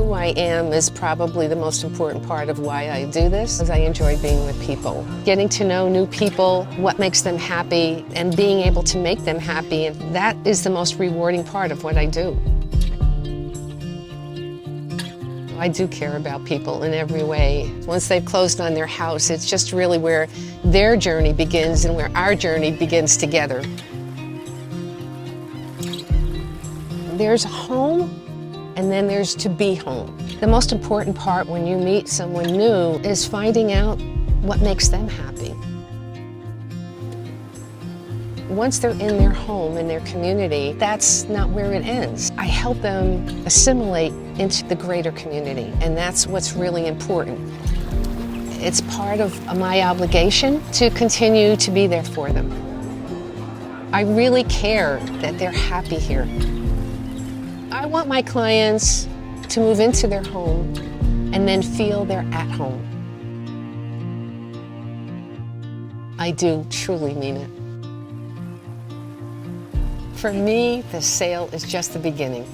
who I am is probably the most important part of why I do this, because I enjoy being with people. Getting to know new people, what makes them happy, and being able to make them happy, and that is the most rewarding part of what I do. I do care about people in every way. Once they've closed on their house, it's just really where their journey begins and where our journey begins together. There's home, and then there's to be home. The most important part when you meet someone new is finding out what makes them happy. Once they're in their home, in their community, that's not where it ends. I help them assimilate into the greater community, and that's what's really important. It's part of my obligation to continue to be there for them. I really care that they're happy here. I want my clients to move into their home and then feel they're at home. I do truly mean it. For me, the sale is just the beginning.